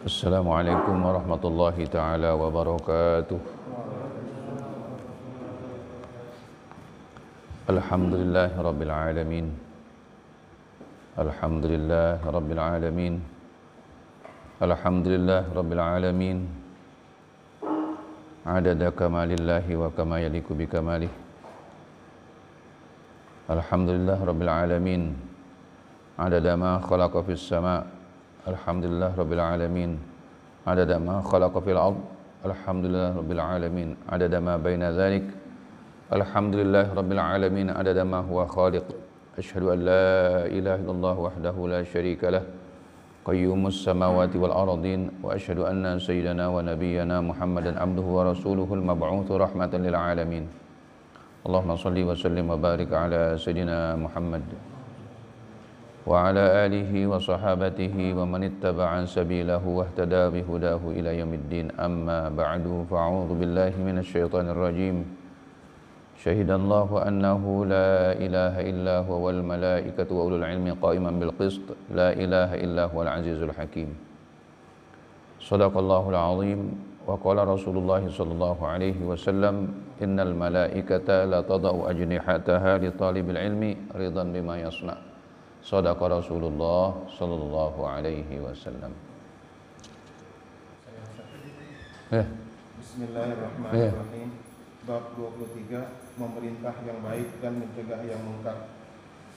Assalamualaikum warahmatullahi taala wabarakatuh. Alhamdulillahi rabbil alamin. Alhamdulillahi rabbil alamin. Alhamdulillahi rabbil alamin. Adada kamalillahi wa kama yaliku bi kamalih. Alhamdulillahi rabbil alamin. Adada ma khalaqa fis sama'. Alhamdulillah rabbil alamin adada ma khalaqa fil ard. Alhamdulillah rabbil alamin adada ma baina dzalik. Alhamdulillah rabbil alamin adada ma huwa khaliq. Asyhadu an la ilaha illallah wahdahu la syarika lah qayyumus samawati wal ardin wa asyhadu anna sayyidana wa nabiyyana Muhammadan abduhu wa rasuluhul mab'utsu rahmatan lil alamin. Allahumma shalli wa sallim wa barik ala sayyidina Muhammad wa ala alihi wa sahabatihi wa man ittaba'a sabilahu wa ihtada bihudahu ila yaumiddin. Amma ba'du, fa'udzu billahi minasy syaithanir rajim. Syahidallahu annahu la ilaha illa huwa wal malaikatu wa ulul ilmi qa'iman bil qist. La ilaha illa huwal azizul hakim. Shadaqallahul azim. Wa qala Rasulullah sallallahu alaihi wasallam, innal malaikata la tada'u ajnihataha li talibil ilmi ridan bima yasna'. Shadaqa Rasulullah sallallahu alaihi wasallam. Bismillahirrahmanirrahim. Bab 23, memerintah yang baik dan mencegah yang mungkar.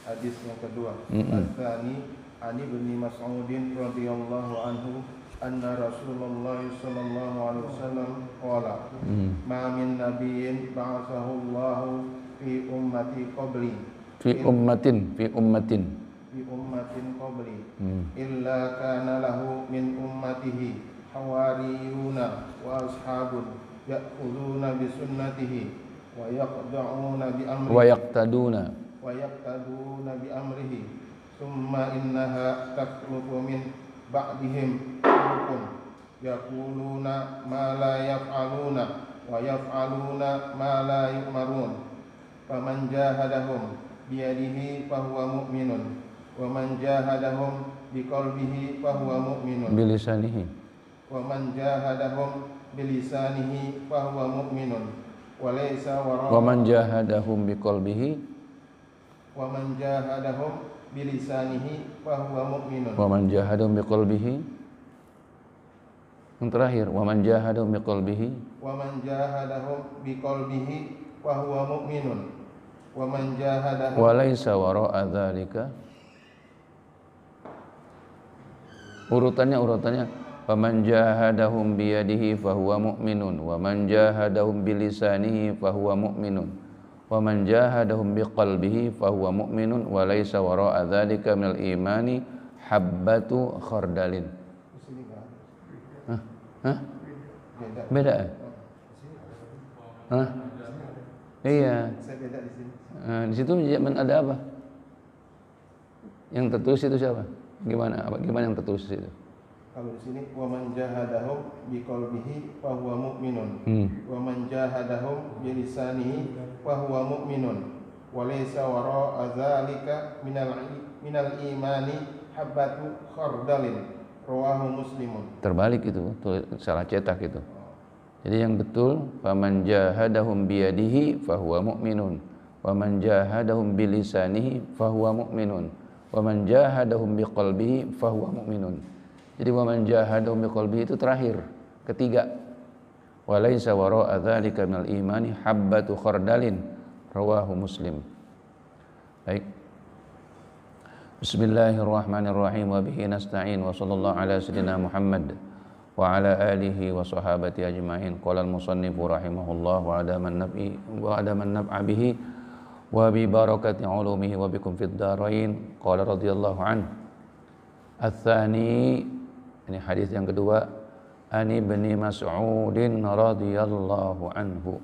Hadis yang kedua. Al-Thani, Ani bin Mas'udin radhiyallahu anhu, anna Rasulullah sallallahu alaihi wasallam qala, ma min nabiyyin ba'athahu Allah fi ummati qabli. Fi ummatin qabli illa kana lahu min ummatihi hawariyuna wa ashabun ya'khuduna bi sunnatihi wa yaqta'una bi amrihi wa yaqtaduna bi amrihi thumma innaha takhluqu min ba'dihim khulqun yaquluna ma la yaf'aluna wa yaf'aluna ma la yu'marun faman jahadahum biyadihi fahuwa mu'minun wa man jahadahum biqalbihi fahuwa mu'minun Bilisanihi. wa man jahadahum bilisanihi fahuwa mu'minun wa laysa wara Wa man jahadahum biqalbihi wa man jahadahum bilisanihi fahuwa mu'minun wa man jahadahum biqalbihi. Yang terakhir, wa man jahadahum biqalbihi wa man jahadahum biqalbihi fahuwa mu'minun wa man jahadahum wa laysa wara'a dzalika. Urutannya wa man jahadahum biyadihi fahuwa mu'minun wa man jahadahum bilisanihi fahuwa mu'minun wa man jahadahum biqalbihi fahuwa mu'minun wa laysa wara'a dzalika minal imani habbatu khardalin. Beda? Iya. Saya beda di sini. Di situ ada apa? Yang tertulis itu siapa? Gimana yang tertulis itu? Kalau di sini wa man jahadahum biqalbihi fa huwa mu'minun wa man jahadahum bilisanihi fa huwa mu'minun wa laysa wara'a dzalika minal imani habbatu khardalin rawahu muslimun. Terbalik itu, salah cetak itu. Jadi yang betul, faman jahadahum biyadihi fa huwa mu'minun wa man jahadahum bilisanihi fa huwa mu'minun wa man jahadahum biqalbihi fahuwa mu'minun. Jadi wa man jahadahum biqalbihi itu terakhir, ketiga. Wa laysa wara'a dzalika minal imani habbatu khardalin rawahu Muslim. Baik. Bismillahirrahmanirrahim wa bihi nasta'in wa sallallahu ala sayyidina Muhammad wa ala alihi wa sahabati ajma'in. Qala al-musannif rahimahullah wa adaman naf'a bihi wa bi barakati ulumihi wa bikum fid dharain. Qala radhiyallahu an. Ats-tsani, ini hadis yang kedua, Ani bin Mas'udin radhiyallahu anhu,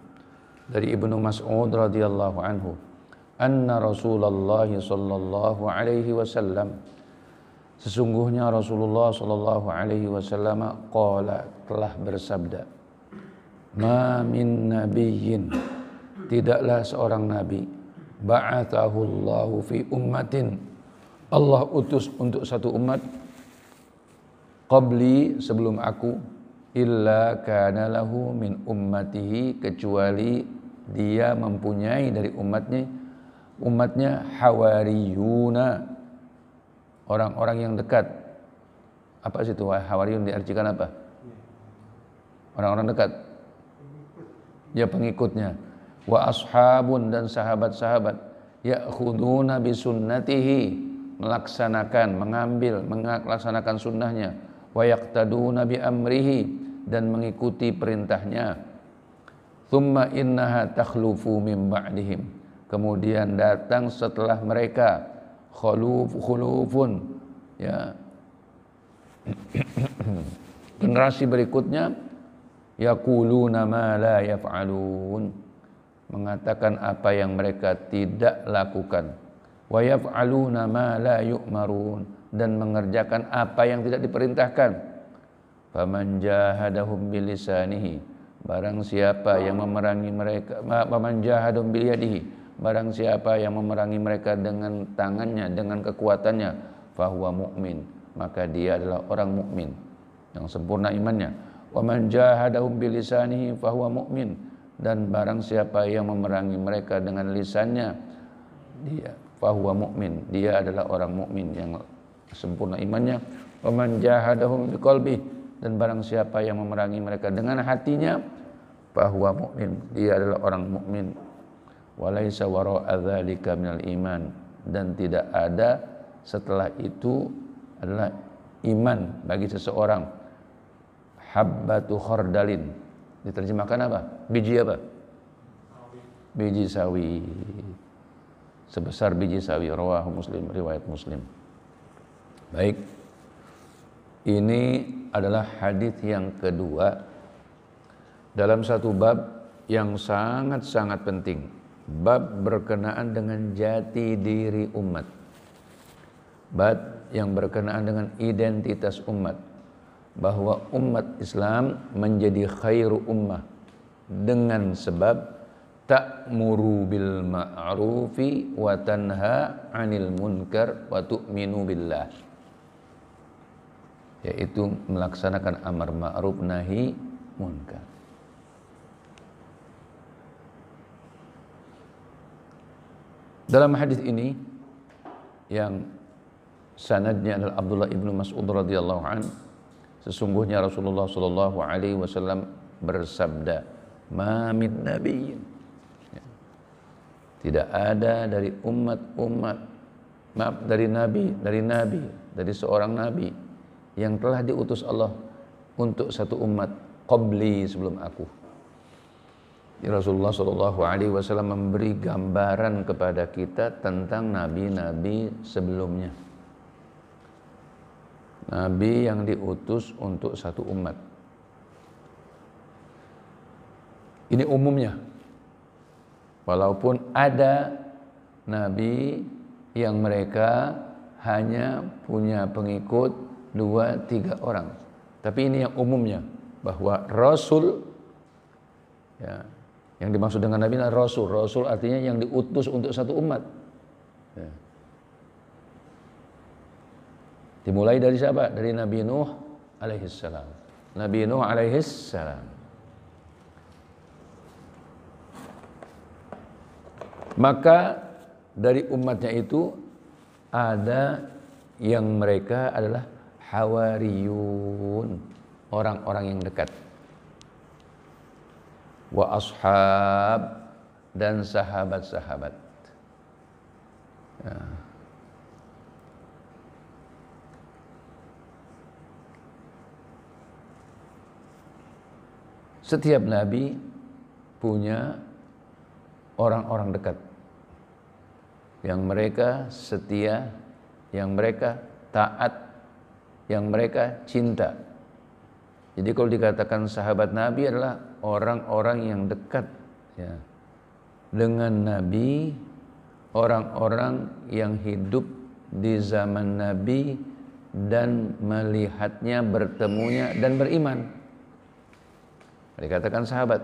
dari Ibnu Mas'ud radhiyallahu anhu, anna Rasulullah sallallahu alaihi wasallam, sesungguhnya Rasulullah sallallahu alaihi wasallam qala, telah bersabda, ma min nabiyyin, tidaklah seorang nabi, ba'athahu Allahu fi ummatin, Allah utus untuk satu umat, qabli sebelum aku illa kana lahu min ummatihi kecuali dia mempunyai dari umatnya hawariyuna orang-orang yang dekat. Apa sih itu hawariyun diartikan apa? Orang-orang dekat. Ya pengikutnya. Wa ashabun dan sahabat-sahabat ya'khuduna bisunnatihi melaksanakan melaksanakan sunnahnya wa yaqtaduna bi amrihi dan mengikuti perintahnya. Thumma innaha takhlufu min ba'dihim kemudian datang setelah mereka khulufun ya generasi berikutnya yaquluna ma la yaf'alun mengatakan apa yang mereka tidak lakukan wa yaf'aluna ma la yu'marun dan mengerjakan apa yang tidak diperintahkan. Faman jahadahum bilisanihi barang siapa yang memerangi mereka faman jahadahum bilyadihi barang siapa yang memerangi mereka dengan tangannya dengan kekuatannya fahuwa mu'min maka dia adalah orang mukmin yang sempurna imannya. Wa man jahadahum bilisanihi fahuwa mu'min dan barang siapa yang memerangi mereka dengan lisannya dia fahuwa mu'min dia adalah orang mukmin yang sempurna imannya. Wa man jahadahum biqalbi dan barang siapa yang memerangi mereka dengan hatinya fahuwa mu'min dia adalah orang mukmin. Walaysa wara'a dzalika minal iman dan tidak ada setelah itu adalah iman bagi seseorang. Habbatu khardalin diterjemahkan apa? Biji apa? Biji sawi. Sebesar biji sawi. Rawahu Muslim, riwayat Muslim. Baik. Ini adalah hadis yang kedua dalam satu bab yang sangat-sangat penting. Bab berkenaan dengan jati diri umat. Bab yang berkenaan dengan identitas umat. Bahwa umat Islam menjadi khairu ummah dengan sebab ta'muru bil ma'rufi wa tanha 'anil munkar wa tu'minu billah, yaitu melaksanakan amar ma'ruf nahi munkar. Dalam hadis ini yang sanadnya adalah Abdullah ibnu Mas'ud radhiyallahu anhu, sesungguhnya Rasulullah sallallahu alaihi wasallam bersabda, "Ma min nabiyyin." Tidak ada dari dari seorang nabi yang telah diutus Allah untuk satu umat qabli sebelum aku. Rasulullah sallallahu alaihi wasallam memberi gambaran kepada kita tentang nabi-nabi sebelumnya. Nabi yang diutus untuk satu umat. Ini umumnya. Walaupun ada nabi yang mereka hanya punya pengikut 2-3 orang. Tapi ini yang umumnya, bahwa Rasul ya, yang dimaksud dengan nabi adalah Rasul. Rasul artinya yang diutus untuk satu umat. Ya. Dimulai dari siapa? Dari Nabi Nuh alaihissalam. Nabi Nuh alaihissalam. Maka dari umatnya itu ada yang mereka adalah hawariyun, orang-orang yang dekat. Wa ashab dan sahabat-sahabat. Ya. Setiap nabi punya orang-orang dekat yang mereka setia, yang mereka taat, yang mereka cinta. Jadi kalau dikatakan sahabat Nabi adalah orang-orang yang dekat ya, dengan Nabi, orang-orang yang hidup di zaman Nabi dan melihatnya, bertemunya dan beriman. Dikatakan sahabat.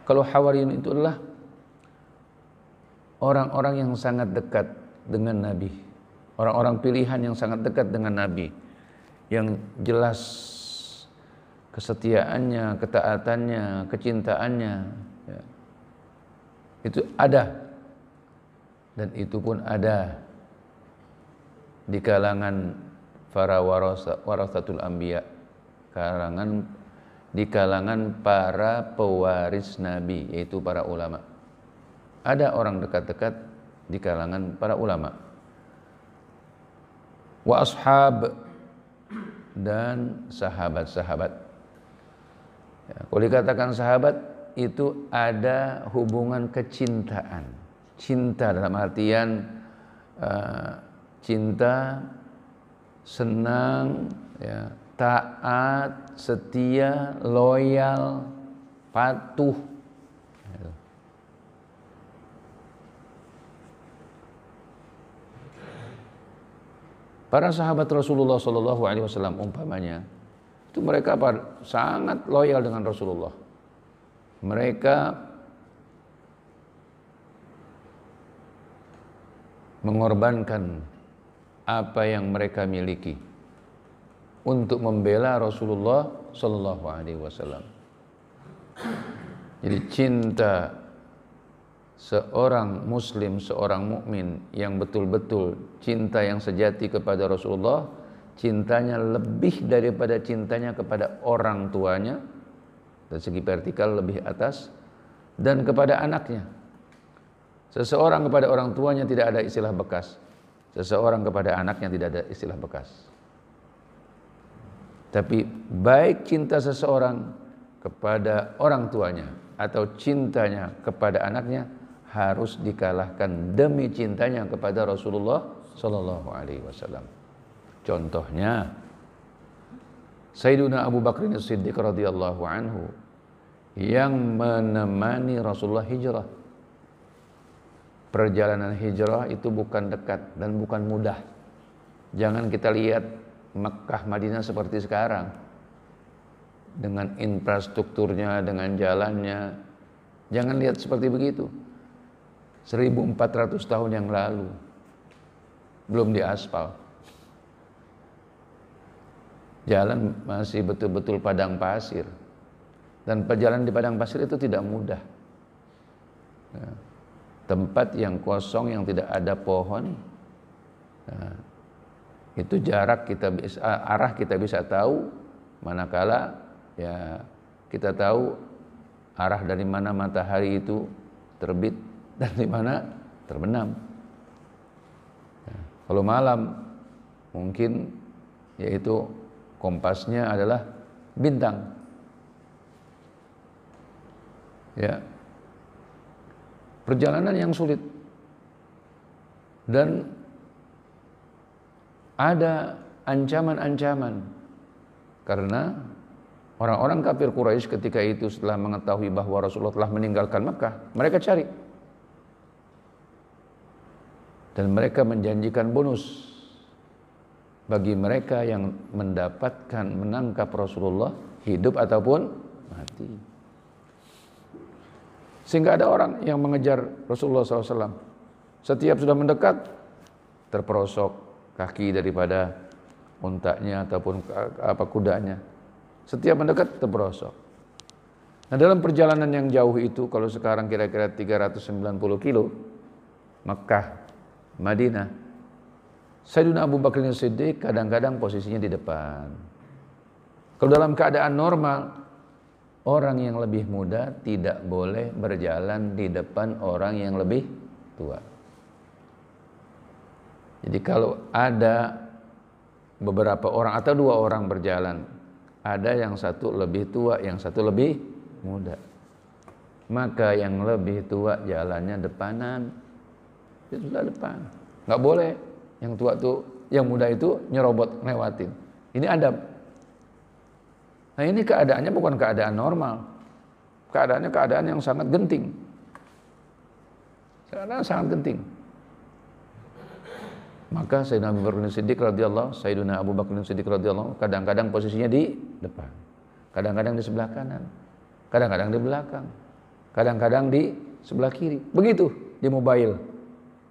Kalau hawariyun itu adalah orang-orang yang sangat dekat dengan Nabi, orang-orang pilihan yang sangat dekat dengan Nabi, yang jelas kesetiaannya, ketaatannya, kecintaannya, ya, itu ada, dan itu pun ada di kalangan para warasatul anbiya, di kalangan para pewaris Nabi, yaitu para ulama. Ada orang dekat-dekat di kalangan para ulama. Wa ashab, dan sahabat-sahabat. Ya, kalau dikatakan sahabat itu ada hubungan kecintaan. Cinta dalam artian cinta, senang, ya, taat, setia, loyal, patuh. Para sahabat Rasulullah SAW umpamanya, itu mereka sangat loyal dengan Rasulullah. Mereka mengorbankan apa yang mereka miliki untuk membela Rasulullah SAW. Jadi cinta seorang muslim, seorang mukmin yang betul-betul cinta yang sejati kepada Rasulullah, cintanya lebih daripada cintanya kepada orang tuanya, dari segi vertikal lebih atas, dan kepada anaknya. Seseorang kepada orang tuanya tidak ada istilah bekas, seseorang kepada anaknya tidak ada istilah bekas. Tapi baik cinta seseorang kepada orang tuanya atau cintanya kepada anaknya harus dikalahkan demi cintanya kepada Rasulullah sallallahu alaihi wasallam. Contohnya Sayyiduna Abu Bakr As-Siddiq radhiyallahu anhu yang menemani Rasulullah hijrah. Perjalanan hijrah itu bukan dekat dan bukan mudah. Jangan kita lihat Mekkah Madinah seperti sekarang dengan infrastrukturnya, dengan jalannya. Jangan lihat seperti begitu. 1400 tahun yang lalu belum diaspal, jalan masih betul-betul padang pasir, dan perjalanan di padang pasir itu tidak mudah. Tempat yang kosong, yang tidak ada pohon, itu jarak kita bisa, arah kita bisa tahu, manakala ya kita tahu arah dari mana matahari itu terbit dan di mana terbenam. Kalau malam mungkin yaitu kompasnya adalah bintang. Ya. Perjalanan yang sulit. Dan ada ancaman-ancaman karena orang-orang kafir Quraisy ketika itu setelah mengetahui bahwa Rasulullah telah meninggalkan Makkah, mereka cari. Dan mereka menjanjikan bonus bagi mereka yang mendapatkan menangkap Rasulullah hidup ataupun mati. Sehingga ada orang yang mengejar Rasulullah SAW. Setiap sudah mendekat, terperosok kaki daripada untanya ataupun kudanya. Setiap mendekat terperosok. Nah, dalam perjalanan yang jauh itu, kalau sekarang kira-kira 390 kilo, Makkah Madinah, Sayyidina Abu Bakr As-Siddiq kadang-kadang posisinya di depan. Kalau dalam keadaan normal, orang yang lebih muda tidak boleh berjalan di depan orang yang lebih tua. Jadi kalau ada beberapa orang atau dua orang berjalan, ada yang satu lebih tua, yang satu lebih muda, maka yang lebih tua jalannya depanan. Itu sudah depan, nggak boleh yang tua tuh, yang muda itu nyerobot lewatin. Ini adab. Nah, ini keadaannya bukan keadaan normal, keadaannya keadaan yang sangat genting, keadaan sangat genting. Maka Sayyidina Abu Bakr As-Siddiq radhiyallahu kadang-kadang posisinya di depan, kadang-kadang di sebelah kanan, kadang-kadang di belakang, kadang-kadang di sebelah kiri. Begitu di mobile,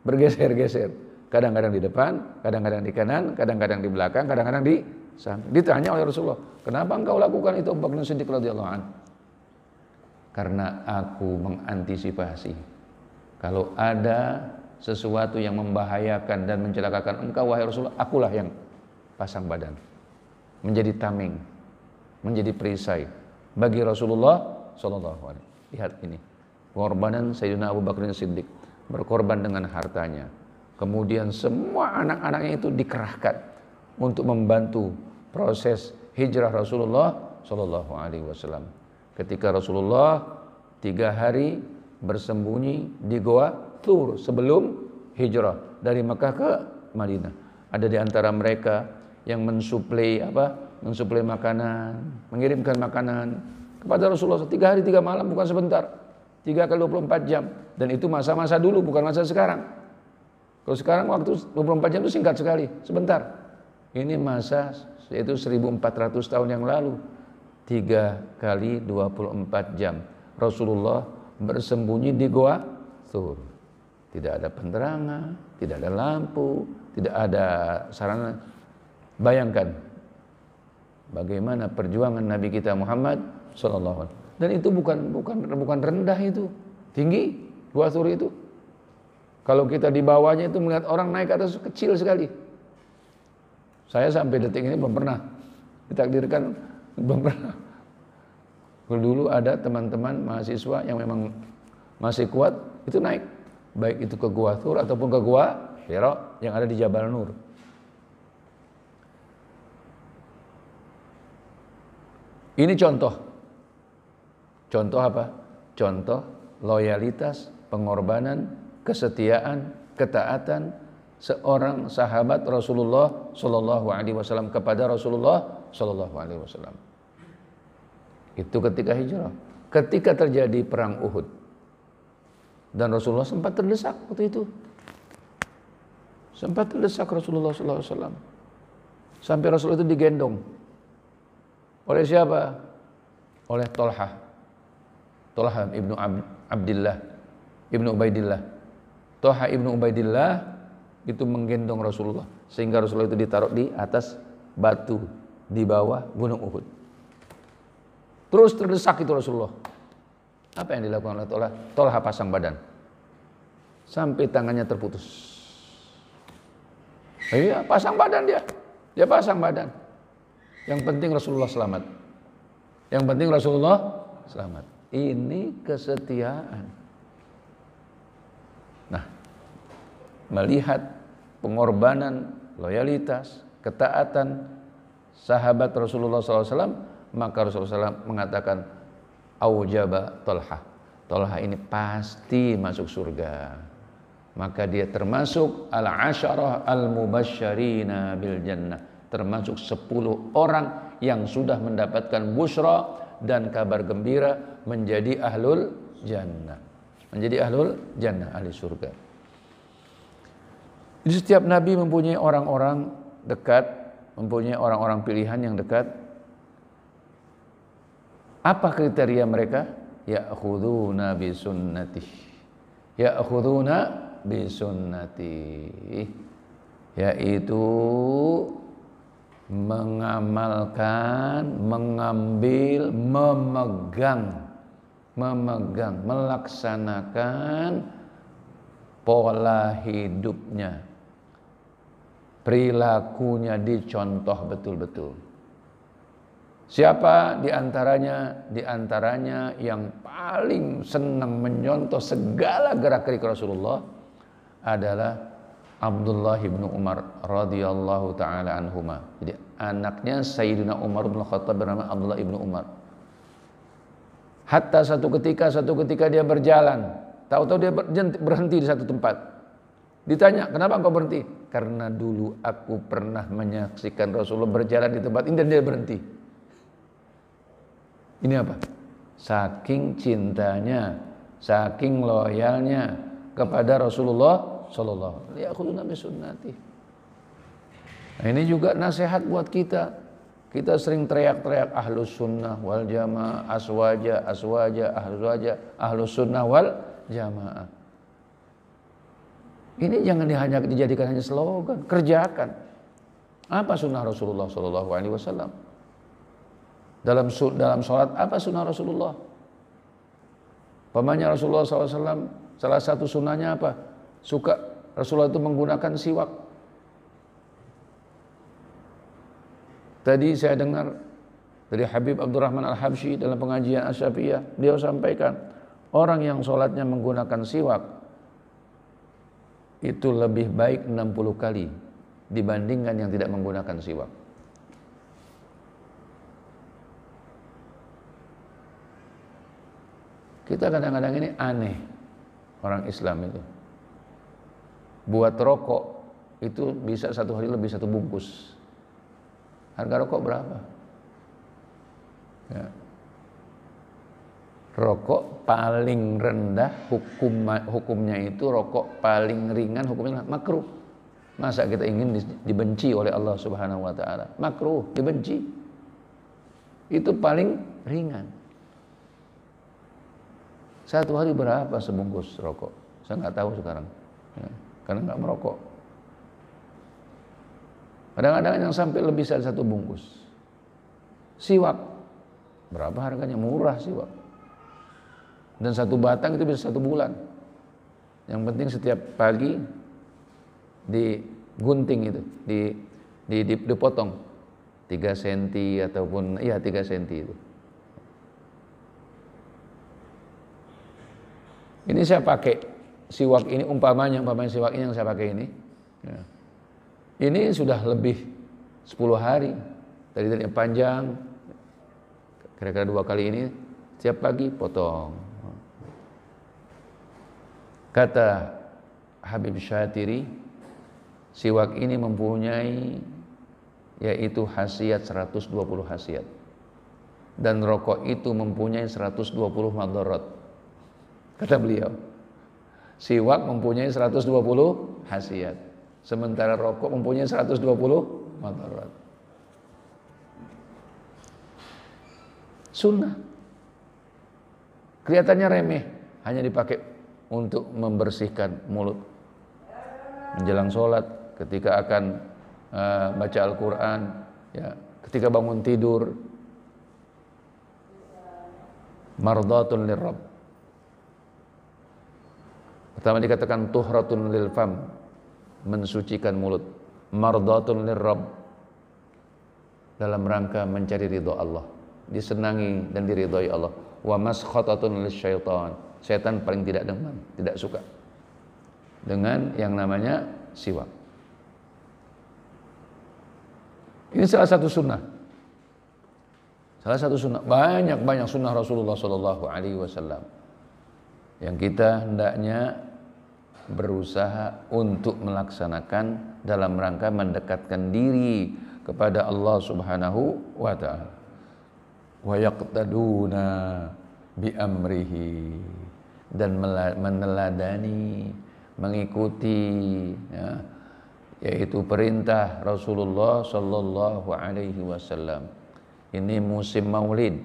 bergeser-geser. Kadang-kadang di depan, kadang-kadang di kanan, kadang-kadang di belakang, kadang-kadang di samping. Ditanya oleh Rasulullah, kenapa engkau lakukan itu Abu Bakar Siddiq radhiyallahu anhu? Karena aku mengantisipasi kalau ada sesuatu yang membahayakan dan mencelakakan engkau wahai Rasulullah, akulah yang pasang badan, menjadi tameng, menjadi perisai bagi Rasulullah sallallahu alaihi wasallam. Lihat ini, pengorbanan Sayyidina Abu Bakar Siddiq, berkorban dengan hartanya. Kemudian semua anak-anaknya itu dikerahkan untuk membantu proses hijrah Rasulullah sallallahu alaihi wasallam. Ketika Rasulullah 3 hari bersembunyi di Goa Tur sebelum hijrah dari Mekah ke Madinah. Ada di antara mereka yang mensuplai makanan, mengirimkan makanan kepada Rasulullah 3 hari 3 malam, bukan sebentar. 3 kali 24 jam. Dan itu masa-masa dulu, bukan masa sekarang. Kalau sekarang waktu 24 jam itu singkat sekali, sebentar. Ini masa yaitu 1400 tahun yang lalu. 3 kali 24 jam Rasulullah bersembunyi di Goa Tur. Tidak ada penerangan, tidak ada lampu, tidak ada sarana. Bayangkan bagaimana perjuangan Nabi kita Muhammad sallallahu alaihi wasallam. Dan itu bukan rendah, itu tinggi. Goa Tur itu kalau kita di bawahnya itu melihat orang naik ke atas kecil sekali. Saya sampai detik ini belum pernah ditakdirkan, belum pernah. Dulu ada teman-teman mahasiswa yang memang masih kuat, itu naik, baik itu ke Goa Tur ataupun ke Goa Hira yang ada di Jabal Nur. Ini contoh apa? Contoh loyalitas, pengorbanan, kesetiaan, ketaatan seorang sahabat Rasulullah sallallahu alaihi wasallam kepada Rasulullah sallallahu alaihi wasallam. Itu ketika hijrah. Ketika terjadi perang Uhud, dan Rasulullah sempat terdesak waktu itu. Sempat terdesak Rasulullah sallallahu alaihi wasallam. Sampai Rasulullah itu digendong. Oleh siapa? Oleh Tolha ibnu Abdillah ibnu Ubaidillah. Tolha ibnu Ubaidillah itu menggendong Rasulullah sehingga Rasulullah itu ditaruh di atas batu di bawah gunung Uhud. Terus terdesak itu Rasulullah. Apa yang dilakukan oleh Tolha? Tolha pasang badan sampai tangannya terputus. Iya, pasang badan dia pasang badan. Yang penting Rasulullah selamat. Yang penting Rasulullah selamat. Ini kesetiaan. Nah, melihat pengorbanan, loyalitas, ketaatan sahabat Rasulullah SAW, maka Rasulullah SAW mengatakan, aujaba Tolha. Tolha ini pasti masuk surga. Maka dia termasuk al-asyarah al-mubasysyirina bil jannah, termasuk 10 orang yang sudah mendapatkan busyra dan kabar gembira menjadi ahlul jannah. Menjadi ahlul jannah, ahli surga. Jadi setiap nabi mempunyai orang-orang dekat, mempunyai orang-orang pilihan yang dekat. Apa kriteria mereka? Ya'khuduna bi sunnati. Ya'khuduna bi sunnati. Yaitu mengamalkan, mengambil, memegang, melaksanakan pola hidupnya, perilakunya dicontoh betul-betul. Siapa di antaranya? Di antaranya yang paling senang menyontoh segala gerak-gerik Rasulullah adalah Abdullah bin Umar radhiyallahu taala anhuma. Jadi anaknya Sayyidina Umar bin Khattab bernama Abdullah bin Umar. Hatta satu ketika dia berjalan, tahu-tahu dia berhenti di satu tempat. Ditanya, "Kenapa engkau berhenti?" "Karena dulu aku pernah menyaksikan Rasulullah berjalan di tempat ini dan dia berhenti." Ini apa? Saking cintanya, saking loyalnya kepada Rasulullah sallallahu alaihi wasallam. Nah, ini juga nasihat buat kita. Kita sering teriak-teriak ahlus sunnah wal jamaah, aswaja, ahlus sunnah wal jamaah. Ini jangan hanya dijadikan hanya slogan, kerjakan. Apa sunnah Rasulullah Sallallahu Alaihi Wasallam? Dalam sholat apa sunnah Rasulullah? Pamannya Rasulullah SAW, salah satu sunnahnya apa? Suka Rasulullah itu menggunakan siwak. Tadi saya dengar dari Habib Abdurrahman Al-Habsyi dalam pengajian Asy-Syafi'iyah, beliau sampaikan orang yang sholatnya menggunakan siwak itu lebih baik 60 kali dibandingkan yang tidak menggunakan siwak. Kita kadang-kadang ini aneh, orang Islam itu. Buat rokok itu bisa satu hari lebih 1 bungkus. Harga rokok berapa? Ya. Rokok paling rendah hukumnya itu rokok paling ringan hukumnya makruh. Masa kita ingin dibenci oleh Allah Subhanahu wa taala? Makruh, dibenci. Itu paling ringan. Satu hari berapa sebungkus rokok? Saya nggak tahu sekarang, ya, karena nggak merokok. Kadang-kadang yang sampai lebih dari 1 bungkus. Siwak, berapa harganya? Murah siwak. Dan 1 batang itu bisa 1 bulan. Yang penting setiap pagi digunting itu, dipotong 3 cm ataupun 3 cm itu. Ini saya pakai siwak ini, umpamanya siwak ini yang saya pakai ini. Ya. Ini sudah lebih 10 hari. Tadi panjang, kira-kira 2 kali ini, setiap pagi potong. Kata Habib Syatiri, siwak ini mempunyai yaitu khasiat 120 khasiat. Dan rokok itu mempunyai 120 madarat. Kata beliau, siwak mempunyai 120 khasiat, sementara rokok mempunyai 120 madarat. Sunnah. Kelihatannya remeh, hanya dipakai untuk membersihkan mulut. Menjelang sholat, ketika akan baca Al-Quran, ya, ketika bangun tidur. Mardatun lirrabb. Pertama dikatakan tuhratun lil fam, mensucikan mulut. Mardatun lirrabb, dalam rangka mencari ridho Allah, disenangi dan diridhoi Allah. Wa maskhatatun lisyaitan, setan paling tidak demen, tidak suka dengan yang namanya siwak. Ini salah satu sunnah. Salah satu sunnah, banyak sunnah Rasulullah Sallallahu Alaihi Wasallam yang kita hendaknya berusaha untuk melaksanakan dalam rangka mendekatkan diri kepada Allah Subhanahu wa taala. Wa yaqtaduna bi amrihi, dan meneladani, mengikuti, ya, yaitu perintah Rasulullah sallallahu alaihi wasallam. Ini musim Maulid,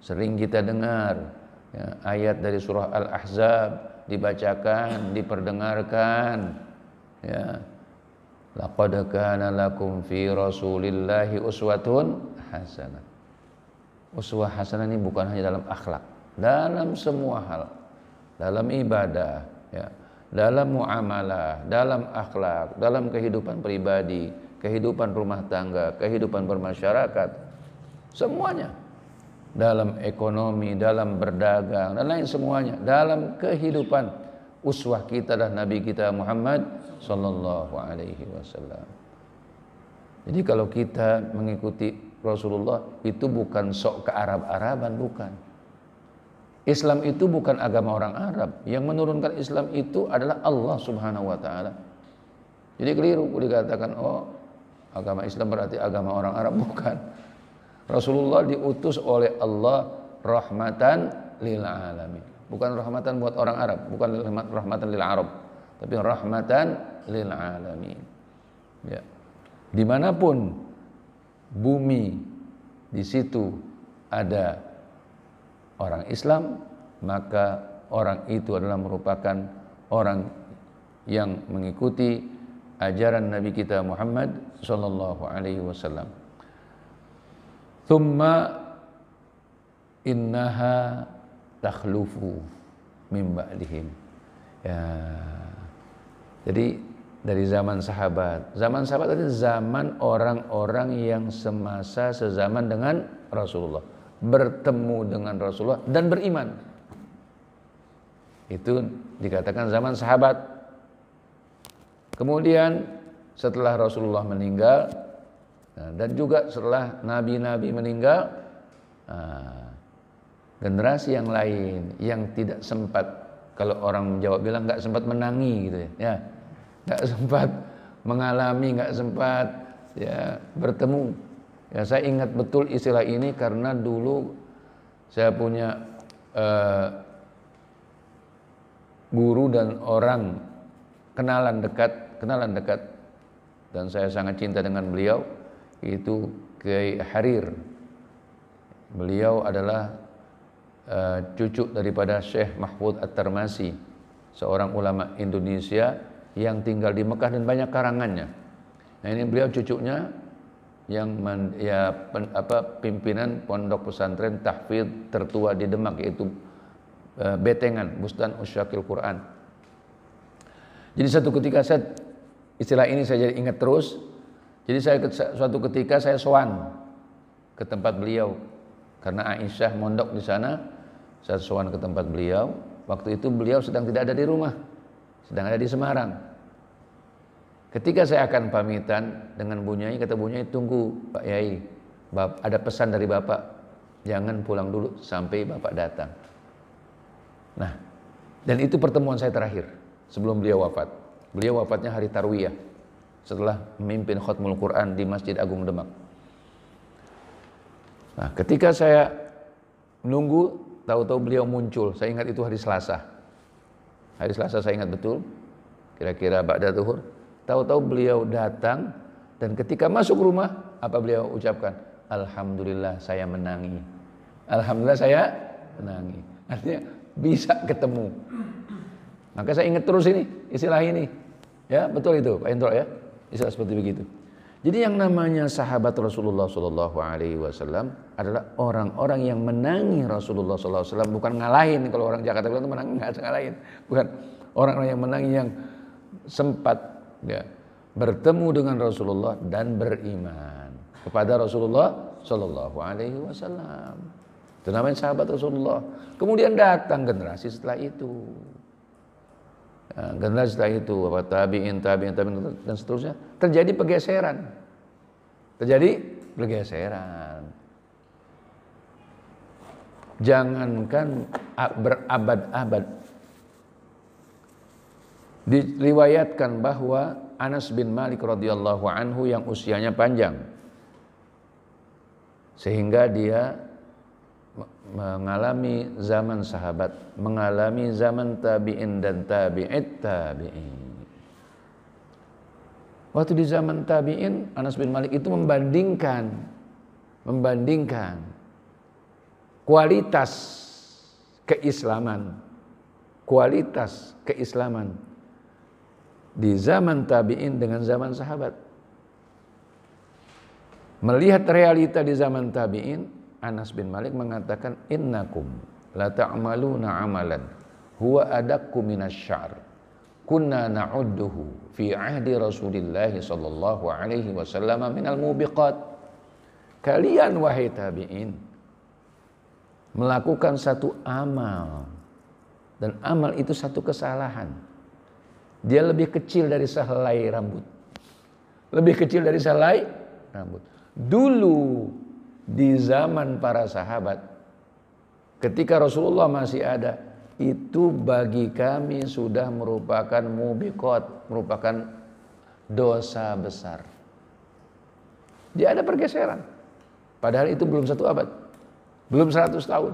sering kita dengar, ya, ayat dari surah Al-Ahzab dibacakan, diperdengarkan, ya. Laqad kana lakum fi Rasulillahi uswatun hasanah. Uswah hasanah ini bukan hanya dalam akhlak, dalam semua hal, dalam ibadah, ya, dalam muamalah, dalam akhlak, dalam kehidupan pribadi, kehidupan rumah tangga, kehidupan bermasyarakat, semuanya. Dalam ekonomi, dalam berdagang, dan lain semuanya, dalam kehidupan, uswah kita dan Nabi kita Muhammad sallallahu alaihi wasallam. Jadi kalau kita mengikuti Rasulullah, itu bukan sok ke Arab-Araban, bukan. Islam itu bukan agama orang Arab. Yang menurunkan Islam itu adalah Allah Subhanahu wa taala. Jadi keliru dikatakan, oh, agama Islam berarti agama orang Arab, bukan. Rasulullah diutus oleh Allah rahmatan lil alamin. Bukan rahmatan buat orang Arab, bukan rahmatan lil Arab, tapi rahmatan lil alamin. Ya. Dimanapun bumi, di situ ada orang Islam, maka orang itu adalah merupakan orang yang mengikuti ajaran Nabi kita Muhammad sallallahu alaihi wasallam. Thumma innaha takhlufu min ba'dihim. Ya. Jadi dari zaman sahabat itu zaman orang-orang yang semasa sezaman dengan Rasulullah, bertemu dengan Rasulullah dan beriman. Itu dikatakan zaman sahabat. Kemudian setelah Rasulullah meninggal dan juga setelah nabi-nabi meninggal, generasi yang lain yang tidak sempat, kalau orang Jawa bilang nggak sempat menangi gitu ya, nggak sempat mengalami, nggak sempat ya bertemu. Ya, saya ingat betul istilah ini karena dulu saya punya guru dan orang kenalan dekat dan saya sangat cinta dengan beliau, itu Kiai Harir. Beliau adalah cucu daripada Syekh Mahfud At-Tarmasi, seorang ulama Indonesia yang tinggal di Mekah dan banyak karangannya. Nah, ini beliau cucunya yang pimpinan pondok pesantren tahfidz tertua di Demak, yaitu Betengan, Bustan Usyakil Quran. Jadi satu ketika istilah ini saya jadi ingat terus. Jadi suatu ketika saya sowan ke tempat beliau karena Aisyah mondok di sana. Saya sowan ke tempat beliau. Waktu itu beliau sedang tidak ada di rumah, sedang ada di Semarang. Ketika saya akan pamitan dengan Bu Nyai, kata Bu Nyai, tunggu Pak Yai, ada pesan dari Bapak, jangan pulang dulu sampai Bapak datang. Nah, dan itu pertemuan saya terakhir sebelum beliau wafat. Beliau wafatnya hari Tarwiyah setelah memimpin Khatmul Quran di Masjid Agung Demak. Nah, ketika saya menunggu, tahu-tahu beliau muncul. Saya ingat itu hari Selasa. Hari Selasa saya ingat betul, kira-kira ba'da zuhur. Tahu-tahu beliau datang dan ketika masuk rumah, apa beliau ucapkan? Alhamdulillah saya menangi. Alhamdulillah saya menangi. Artinya bisa ketemu. Maka saya ingat terus ini, istilah ini. Ya, betul itu, Pak Indro ya. Istilah seperti begitu. Jadi yang namanya sahabat Rasulullah sallallahu alaihi wasallam adalah orang-orang yang menangi Rasulullah sallallahu alaihi wasallam, bukan ngalahin. Kalau orang Jakarta bilang itu menang, enggak ada ngalahin. Bukan, orang-orang yang menangi, yang sempat ya bertemu dengan Rasulullah dan beriman kepada Rasulullah sallallahu alaihi wasallam. Itu namanya sahabat Rasulullah. Kemudian datang generasi setelah itu. Generasi setelah itu, tabi'in dan seterusnya, terjadi pergeseran. Jangankan berabad-abad. Diriwayatkan bahwa Anas bin Malik radhiyallahu anhu yang usianya panjang, sehingga dia mengalami zaman sahabat, mengalami zaman tabi'in dan tabi'it tabi'in. Waktu di zaman tabi'in, Anas bin Malik itu membandingkan kualitas keislaman di zaman tabi'in dengan zaman sahabat. Melihat realita di zaman tabi'in, Anas bin Malik mengatakan, innakum la ta'maluna amalan huwa adakku minasy-sya'r kunna na'udduhu fi ahdi Rasulillah sallallahu alaihi wasallam minal mubiqat. Kalian wahai tabi'in melakukan satu amal, dan amal itu satu kesalahan. Dia lebih kecil dari sehelai rambut. Dulu di zaman para sahabat, ketika Rasulullah masih ada, itu bagi kami sudah merupakan mubiqat, merupakan dosa besar. Dia ada pergeseran. Padahal itu belum 1 abad, belum 100 tahun.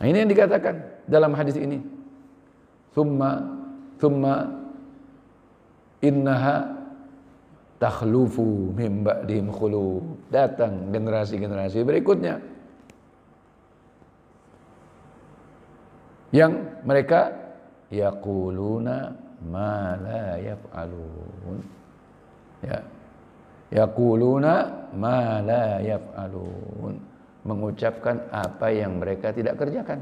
Nah, ini yang dikatakan dalam hadis ini. Thumma innaha takhlufu min ba'dihim khuluf. Datang generasi-generasi berikutnya yang mereka yaquluna ma la yaf'alun. Ya. Yaquluna ma la yaf'alun. Mengucapkan apa yang mereka tidak kerjakan.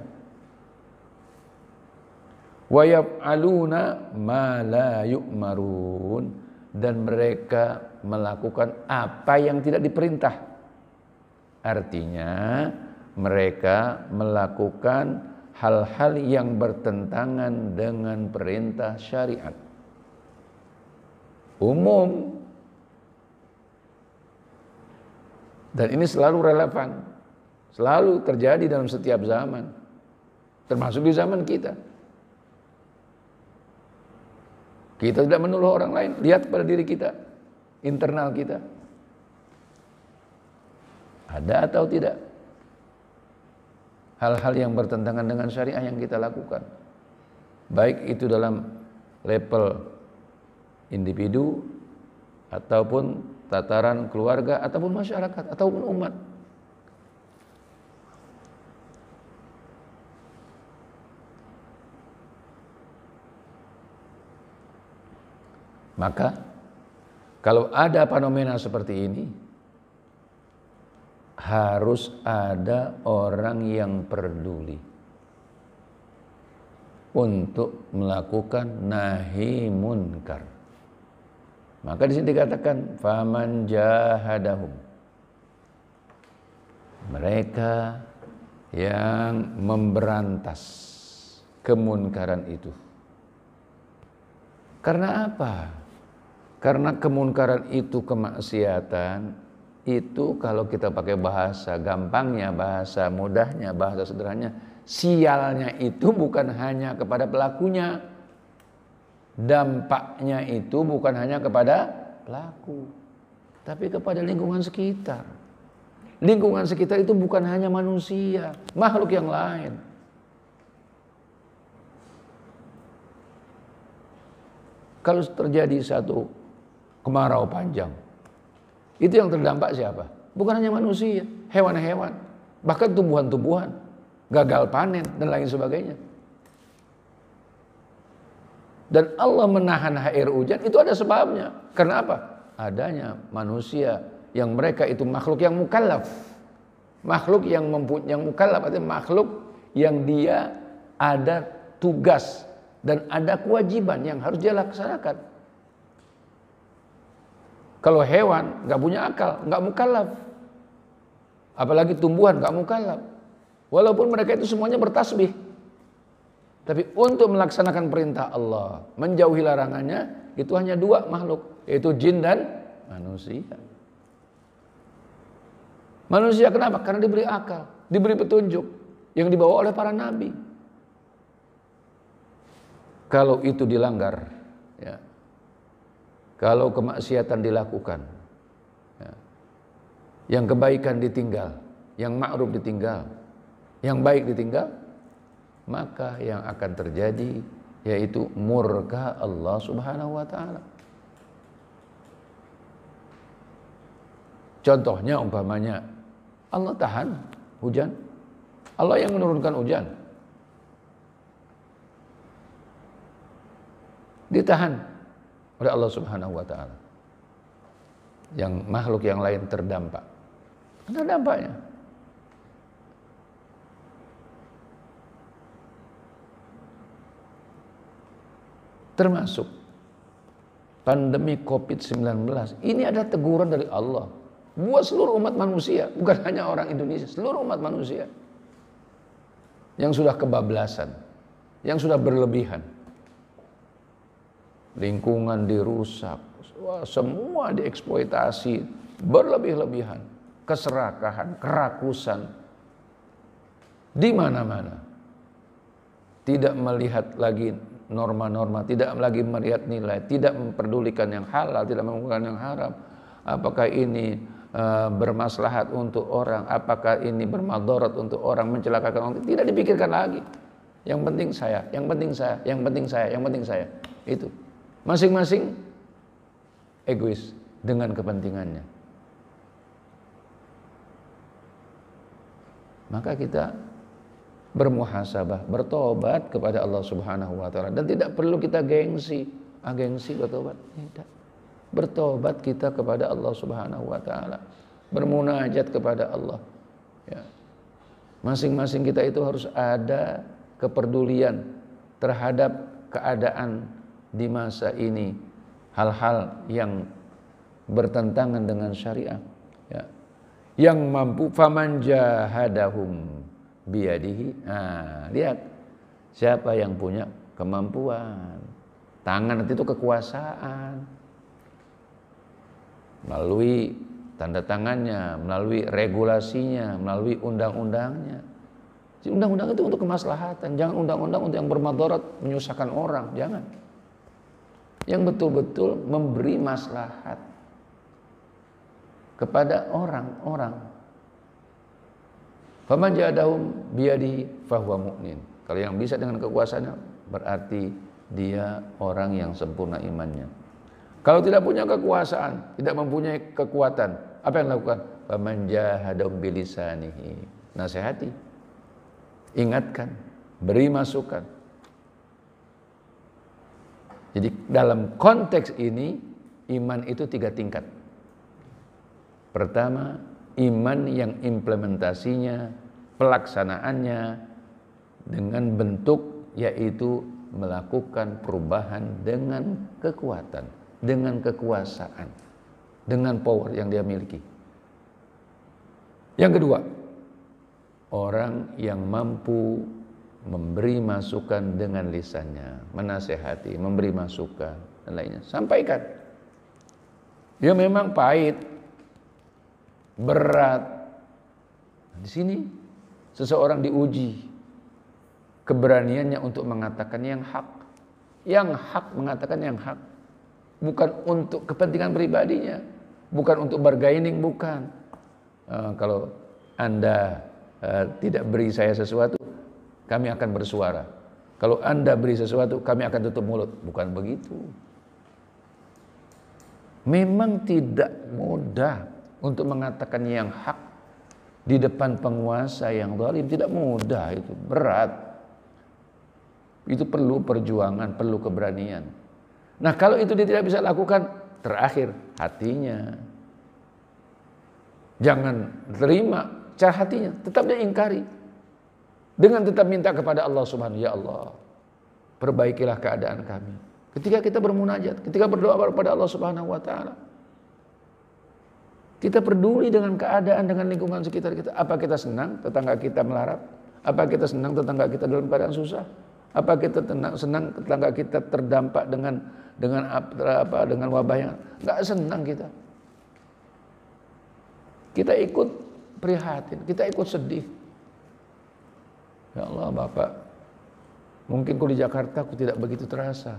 Wa yaf'aluna ma la yu'marun, dan mereka melakukan apa yang tidak diperintah. Artinya mereka melakukan hal-hal yang bertentangan dengan perintah syariat umum. Dan ini selalu relevan, selalu terjadi dalam setiap zaman, termasuk di zaman kita. Kita tidak menuduh orang lain, lihat pada diri kita, internal kita. Ada atau tidak hal-hal yang bertentangan dengan syariah yang kita lakukan, baik itu dalam level individu ataupun tataran keluarga ataupun masyarakat ataupun umat. Maka kalau ada fenomena seperti ini, harus ada orang yang peduli untuk melakukan nahi munkar. Maka di sini dikatakan faman jahadahum, mereka yang memberantas kemunkaran itu. Karena apa? Karena kemunkaran itu kemaksiatan, itu kalau kita pakai bahasa gampangnya, bahasa mudahnya, bahasa sederhananya, sialnya itu bukan hanya kepada pelakunya, dampaknya itu bukan hanya kepada pelaku, tapi kepada lingkungan sekitar. Lingkungan sekitar itu bukan hanya manusia, makhluk yang lain. Kalau terjadi satu kemarau panjang, itu yang terdampak siapa? Bukan hanya manusia, hewan-hewan, bahkan tumbuhan-tumbuhan, gagal panen dan lain sebagainya. Dan Allah menahan air hujan itu ada sebabnya. Karena apa? Adanya manusia yang mereka itu makhluk yang mukallaf. Makhluk yang mukallaf artinya makhluk yang dia ada tugas dan ada kewajiban yang harus dia laksanakan. Kalau hewan nggak punya akal, nggak mukallaf. Apalagi tumbuhan nggak mukallaf. Walaupun mereka itu semuanya bertasbih, tapi untuk melaksanakan perintah Allah, menjauhi larangannya, itu hanya dua makhluk, yaitu jin dan manusia. Manusia kenapa? Karena diberi akal, diberi petunjuk yang dibawa oleh para nabi. Kalau itu dilanggar, ya, kalau kemaksiatan dilakukan, ya, yang kebaikan ditinggal, yang ma'ruf ditinggal, yang baik ditinggal, maka yang akan terjadi yaitu murka Allah Subhanahu wa taala. Contohnya umpamanya Allah tahan hujan, Allah yang menurunkan hujan, ditahan oleh Allah Subhanahu wa taala. Yang makhluk yang lain terdampak. Ada dampaknya. Termasuk pandemi COVID-19. Ini ada teguran dari Allah buat seluruh umat manusia, bukan hanya orang Indonesia, seluruh umat manusia yang sudah kebablasan, yang sudah berlebihan. Lingkungan dirusak, semua dieksploitasi berlebih-lebihan, keserakahan, kerakusan di mana-mana. Tidak melihat lagi norma-norma, tidak lagi melihat nilai, tidak memperdulikan yang halal, tidak memperdulikan yang haram. Apakah ini bermaslahat untuk orang, apakah ini bermadarat untuk orang, mencelakakan orang, tidak dipikirkan lagi. Yang penting saya, yang penting saya, yang penting saya, yang penting saya. Itu masing-masing egois dengan kepentingannya. Maka kita bermuhasabah, bertobat kepada Allah Subhanahu wa taala, dan tidak perlu kita gengsi bertobat. Tidak. Bertobat kita kepada Allah Subhanahu wa taala, bermunajat kepada Allah. Ya. Masing-masing kita itu harus ada kepedulian terhadap keadaan di masa ini, hal-hal yang bertentangan dengan syariat. Ya. Yang mampu faman jahadahum biyadihi. Nah, lihat siapa yang punya kemampuan. Tangan itu kekuasaan. Melalui tanda tangannya, melalui regulasinya, melalui undang-undangnya. Undang-undang itu untuk kemaslahatan, jangan undang-undang untuk yang bermadarat, menyusahkan orang, jangan. Yang betul-betul memberi maslahat kepada orang-orang. Faman jahadahum biyadihi fahuwa mu'min. Kalau yang bisa dengan kekuasaannya berarti dia orang yang sempurna imannya. Kalau tidak punya kekuasaan, tidak mempunyai kekuatan, apa yang dilakukan? Faman jahadahum bilisanihi. Nasihati, ingatkan, beri masukan. Jadi dalam konteks ini iman itu 3 tingkat. Pertama, iman yang implementasinya, pelaksanaannya dengan bentuk yaitu melakukan perubahan dengan kekuatan, dengan kekuasaan, dengan power yang dia miliki. Yang kedua, orang yang mampu memberi masukan dengan lisannya, menasehati, memberi masukan dan lainnya. Sampaikan. Dia memang pahit, berat. Di sini seseorang diuji keberaniannya untuk mengatakan yang hak. Yang hak mengatakan yang hak. Bukan untuk kepentingan pribadinya, bukan untuk bargaining, bukan. Kalau Anda tidak beri saya sesuatu, kami akan bersuara. Kalau Anda beri sesuatu, kami akan tutup mulut. Bukan begitu. Memang tidak mudah untuk mengatakan yang hak di depan penguasa yang zalim. Tidak mudah, itu berat. Itu perlu perjuangan, perlu keberanian. Nah, kalau itu dia tidak bisa lakukan, terakhir hatinya. Jangan terima cara hatinya, tetap dia ingkari. Dengan tetap minta kepada Allah Subhanahu, ya Allah, perbaikilah keadaan kami. Ketika kita bermunajat, ketika berdoa kepada Allah Subhanahu wa taala, kita peduli dengan keadaan, dengan lingkungan sekitar kita. Apa kita senang tetangga kita melarat? Apa kita senang tetangga kita dalam keadaan susah? Apa kita senang tetangga kita terdampak dengan wabahnya? Enggak senang kita. Kita ikut prihatin, kita ikut sedih. Ya Allah Bapak, mungkin kalau di Jakarta aku tidak begitu terasa.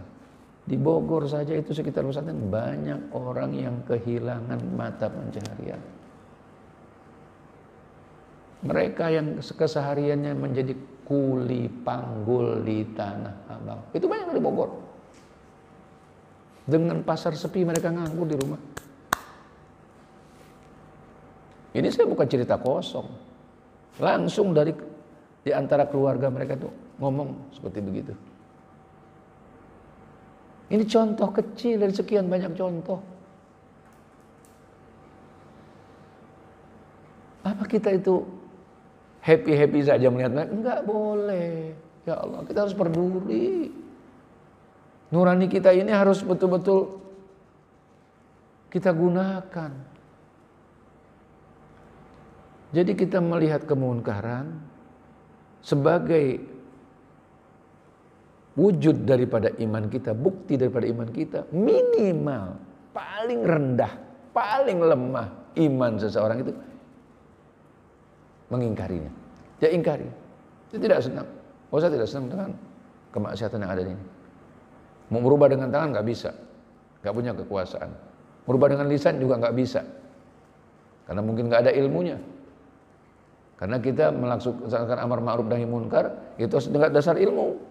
Di Bogor saja itu sekitar Nusantara banyak orang yang kehilangan mata pencaharian. Mereka yang kesehariannya menjadi kuli panggul di Tanah Abang. Itu banyak di Bogor. Dengan pasar sepi mereka nganggur di rumah. Ini saya bukan cerita kosong. Langsung di antara keluarga mereka tuh ngomong seperti begitu. Ini contoh kecil dari sekian banyak contoh. Apa kita itu happy-happy saja melihat mereka? Enggak boleh. Ya Allah, kita harus peduli. Nurani kita ini harus betul-betul kita gunakan. Jadi kita melihat kemunkaran sebagai wujud daripada iman kita, bukti daripada iman kita, minimal, paling rendah, paling lemah iman seseorang itu mengingkarinya. Dia ingkari. Dia tidak senang. Saya tidak senang dengan kemaksiatan yang ada ini. Mau merubah dengan tangan nggak bisa, nggak punya kekuasaan. Merubah dengan lisan juga nggak bisa, karena mungkin nggak ada ilmunya. Karena kita melaksanakan amar ma'ruf nahi munkar itu dengan dasar ilmu.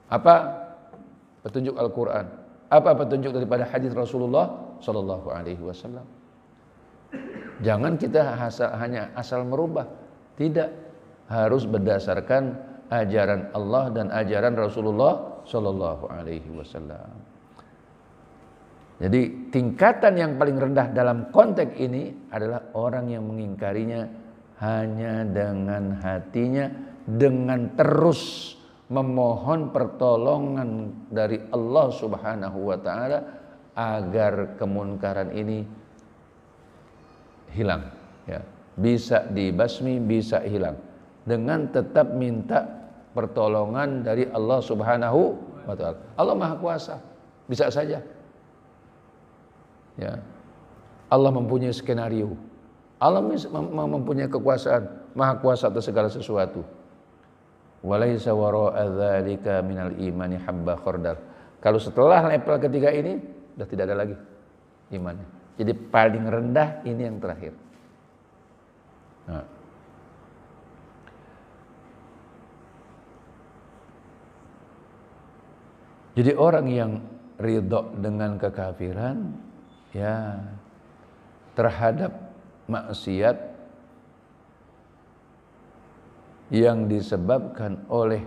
Apa petunjuk Al-Quran? Apa petunjuk daripada hadis Rasulullah Sallallahu Alaihi Wasallam? Jangan kita hanya asal merubah, tidak, harus berdasarkan ajaran Allah dan ajaran Rasulullah Shallallahu Alaihi Wasallam. Jadi tingkatan yang paling rendah dalam konteks ini adalah orang yang mengingkarinya hanya dengan hatinya, dengan terus memohon pertolongan dari Allah Subhanahu wa taala agar kemunkaran ini hilang, ya. Bisa dibasmi, bisa hilang dengan tetap minta pertolongan dari Allah Subhanahu wa taala. Allah Maha Kuasa, bisa saja. Ya. Allah mempunyai skenario. Allah mempunyai kekuasaan, Maha Kuasa atas segala sesuatu. Walaisa wara'a dzalika minal imani habba khardal. Kalau setelah level ketiga ini sudah tidak ada lagi imannya. Jadi paling rendah ini yang terakhir. Nah. Jadi orang yang ridho dengan kekafiran, ya, terhadap maksiat yang disebabkan oleh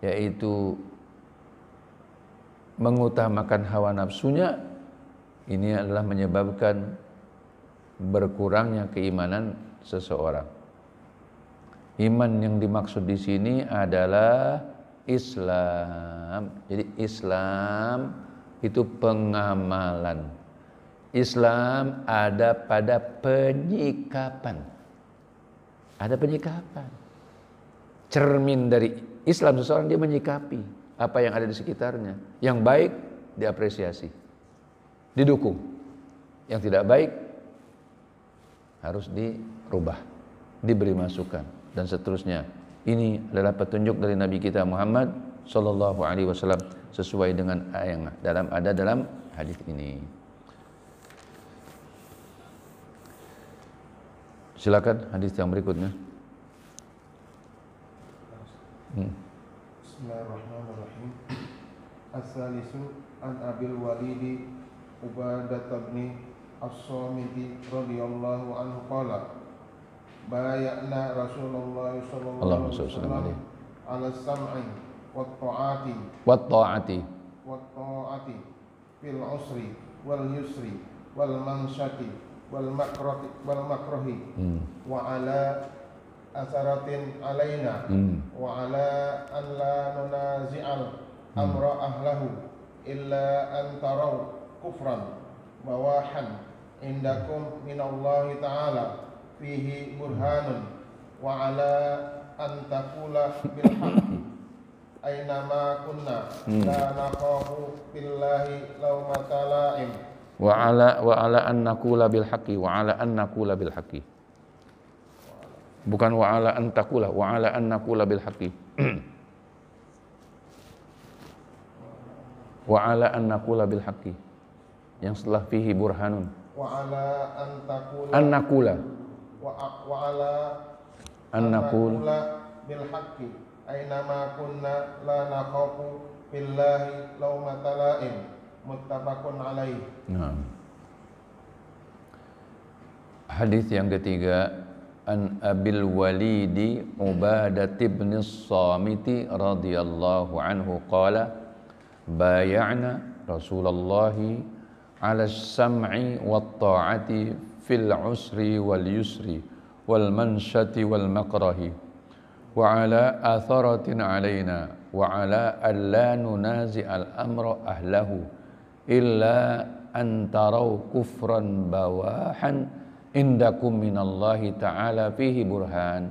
yaitu mengutamakan hawa nafsunya, ini adalah menyebabkan berkurangnya keimanan seseorang. Iman yang dimaksud di sini adalah Islam. Jadi Islam itu pengamalan. Islam ada pada penyikapan. Ada penyikapan. Cermin dari Islam seseorang, dia menyikapi apa yang ada di sekitarnya. Yang baik diapresiasi, didukung. Yang tidak baik harus dirubah, diberi masukan dan seterusnya. Ini adalah petunjuk dari Nabi kita Muhammad sallallahu alaihi wasallam sesuai dengan yang ada dalam hadis ini. Silakan hadis yang berikutnya. Bismillahirrahmanirrahim. As-salisu an Abil Walid Ubadah bin As-Samiti radhiyallahu anhu qala bayana Rasulullah sallallahu alaihi wasallam ala sam'i wat ta'ati fil usri wal yusri wal mansyati wal makrahi wa ala asaratin alaina wa ala an la nunazi'al amra ahlahu illa an taraw kufran bawahan indakum minallahi ta'ala fihi burhanun wa ala an taqula bil haqqi aynama kunna la nakhafu billahi lawmata la'im wa ala an naqula bil haqqi wa ala an naqula bil haqqi. Bukan wa ala an taqula, wa ala an naqula bil haqqi. Wa ala an naqula bil haqqi. Yang setelah fihi burhanun. Wa ala an taqula an naqula wa ala an naqula bil haqqi aynama kunna la nakhafu billahi lawmata la'im muttafaqun alaih. Nah. Hadis yang ketiga, an Abil Walid Ubadah bin As-Samiti radhiyallahu anhu qala bay'ana Rasulullah ala as-sam'i wat ta'ati fil usri wal yusri wal mansyati wal makrahi wa ala atharatin alaina wa ala alla nunazi'al amra ahlahu illa an taraw kufran bawahan indakum minallahi ta'ala fihi burhan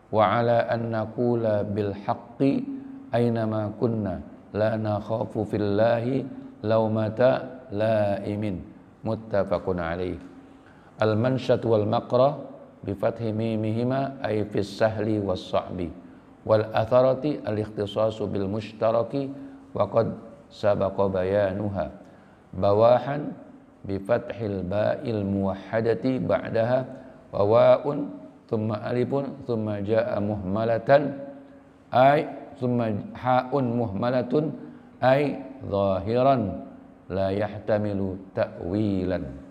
wa ala an naqula bil haqqi aynama kunna la nakhafu fillahi lawmata laimin muttafaqun alaih. Al mansyat wal maqrah bi fathi mimihima ay fis sahli was sa'bi wal atharati al ikhtisasu bil mushtaraki wa qad sabaqa bayanuha bawahan bi fathil ba'il muwahhadati ba'daha wa wa'un thumma alifun thumma jaa muhmalatan ay thumma ha'un muhmalatun ay zahiran la yahtamilu ta'wilan.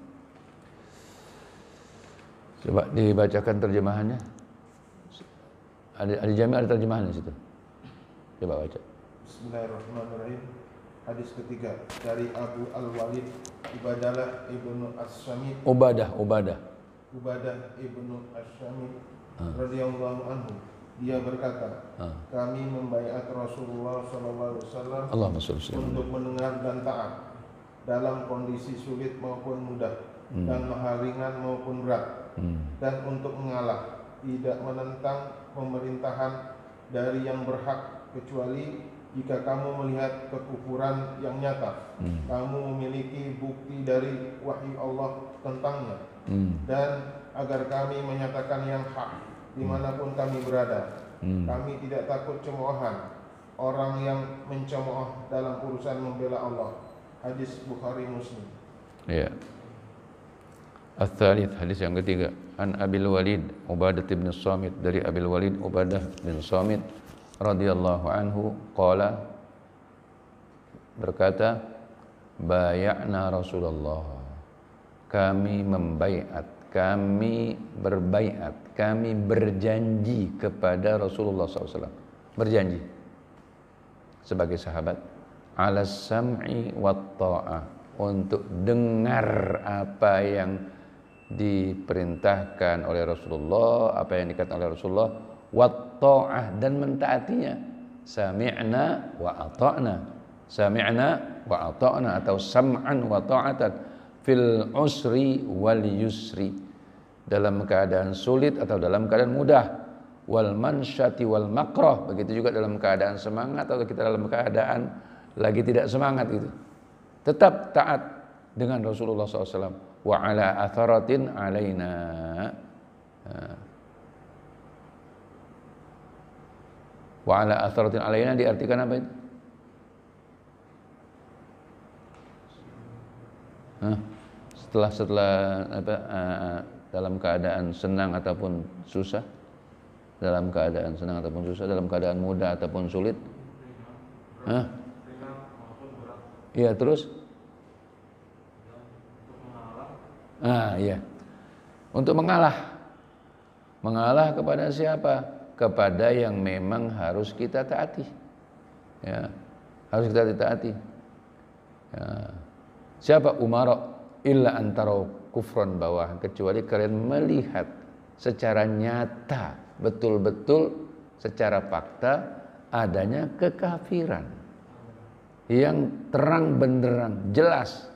Coba dibacakan terjemahannya. Ada Jami' ada terjemahan di situ. Coba baca. Bismillahirrahmanirrahim. Hadis ketiga dari Abu Al-Walid Ubadah ibnu As-Samit. Ubadah ibnu As-Samit radhiyallahu anhu. Dia berkata, kami membaiat Rasulullah sallallahu alaihi wasallam untuk mendengar dan taat dalam kondisi sulit maupun mudah, dan maha ringan maupun berat, dan untuk mengalah, tidak menentang pemerintahan dari yang berhak, kecuali jika kamu melihat kekufuran yang nyata, kamu memiliki bukti dari wahyu Allah tentangnya, dan agar kami menyatakan yang hak dimanapun kami berada. Kami tidak takut cemoohan orang yang mencemooh dalam urusan membela Allah. Hadis Bukhari Muslim. Ya. Al-Thalith, hadis yang ketiga, an Abil Walid Ubadah bin Samit, dari Abil Walid Ubadah bin Samit radhiyallahu anhu qala, berkata, bay'na Rasulullah, kami membaiat, kami berbaiat, kami berjanji kepada Rasulullah SAW, berjanji sebagai sahabat, ala sam'i wa ta'ah, untuk dengar apa yang diperintahkan oleh Rasulullah, apa yang dikatakan oleh Rasulullah, wa ta'ah, dan mentaatinya. Sami'na wa ata'na, sami'na wa ata'na, atau sam'an wa ta'atan, fil usri wal yusri, dalam keadaan sulit atau dalam keadaan mudah, wal mansyati wal makrah, begitu juga dalam keadaan semangat atau kita dalam keadaan lagi tidak semangat, gitu tetap taat dengan Rasulullah SAW. Wa ala atharatin alaina, wa ala atharatin alaina diartikan apa itu? Setelah apa, dalam keadaan senang ataupun susah, dalam keadaan senang ataupun susah, dalam keadaan mudah ataupun sulit. Iya, terus? Iya. Untuk mengalah. Mengalah kepada siapa? Kepada yang memang harus kita taati. Ya, harus kita taati. Ya. Siapa? Umara illa antara kufran bawah, kecuali kalian melihat secara nyata, betul-betul secara fakta adanya kekafiran yang terang benderang, jelas.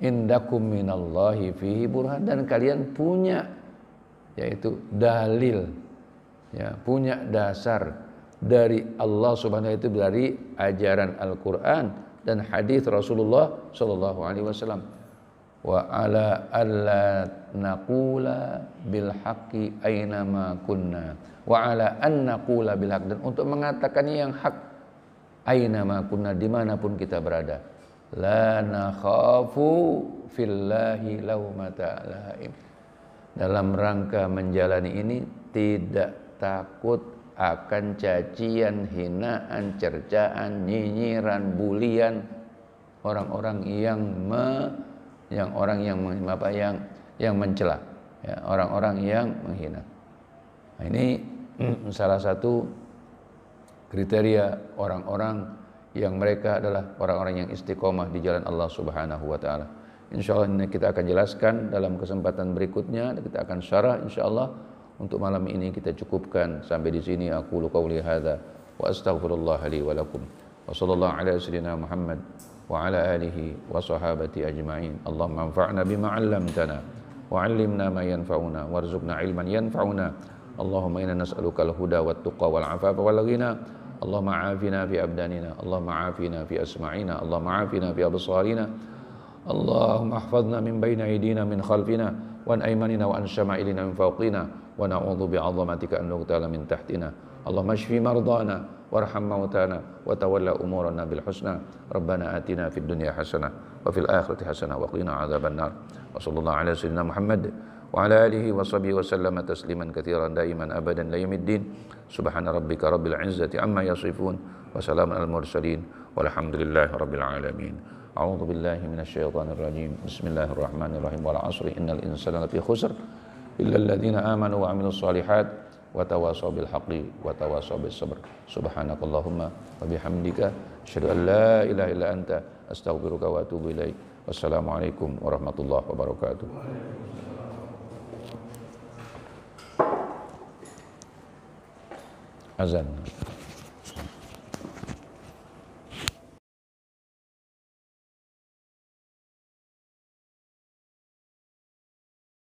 Indakum minallahi fihi burhan, dan kalian punya, yaitu dalil, ya, punya dasar dari Allah Subhanahu wa taala, dari ajaran Al-Qur'an dan hadis Rasulullah sallallahu alaihi wasallam. Wa ala alla naqula bil haqqi aina ma kunna, wa ala an naqula bil haqq, dan untuk mengatakan yang hak aina ma kunna, dimanapun kita berada. La nakhafu fillahi laumata laim, dalam rangka menjalani ini tidak takut akan cacian, hinaan, cercaan, nyinyiran, bulian orang-orang yang mencela, ya, orang-orang yang menghina. Nah, ini salah satu kriteria orang-orang yang mereka adalah orang-orang yang istiqomah di jalan Allah Subhanahu wa taala. Insyaallah ini kita akan jelaskan dalam kesempatan berikutnya, kita akan syarah insyaallah. Untuk malam ini kita cukupkan sampai di sini. Aqulu qouli hadza wa astaghfirullah li wa lakum. Wa sallallahu ala sayyidina Muhammad wa ala alihi wa sahabati ajma'in. Allahumma anfa'na bima 'allamtana wa 'allimna ma yanfa'una warzuqna ilman yanfa'una. Allahumma inna nas'aluka al-huda wat tuqa wal 'afafa wal ghina. Allahumma 'afina fi abdanina, Allahumma 'afina fi asma'ina, Allahumma 'afina fi absarina. Allahumma ihfazna min bayni aydina min khalfina wa an aymanina wa an shama'ilina min fawqina wa na'udzu bi'azamatika an nughtala min tahtina. Allahumma shfi mardana warham mautana wa tawalla umurana bil husna. Rabbana atina fid dunya hasanah wa fil akhirati hasanah wa qina adzaban nar. Wa sallallahu ala sayyidina Muhammad wa ala alihi wa sahbihi wa sallama tasliman katsiran daiman abadan la yaumiddin. Subhana rabbika rabbil izzati amma yasifun wa salamun alal mursalin walhamdulillahi rabbil alamin. A'udzu billahi minasy syaithanir rajim. Bismillahirrahmanirrahim. Wal 'ashri innal insana lafi khusr illa alladziina aamanu wa 'amilus shalihat wa tawasaw bil haqqi wa tawasaw bis sabr. Subhanakallahumma wa bihamdika asyhadu an la ilaha illa anta astaghfiruka wa atubu ilaik. Wassalamualaikum warahmatullahi wabarakatuh. Azan.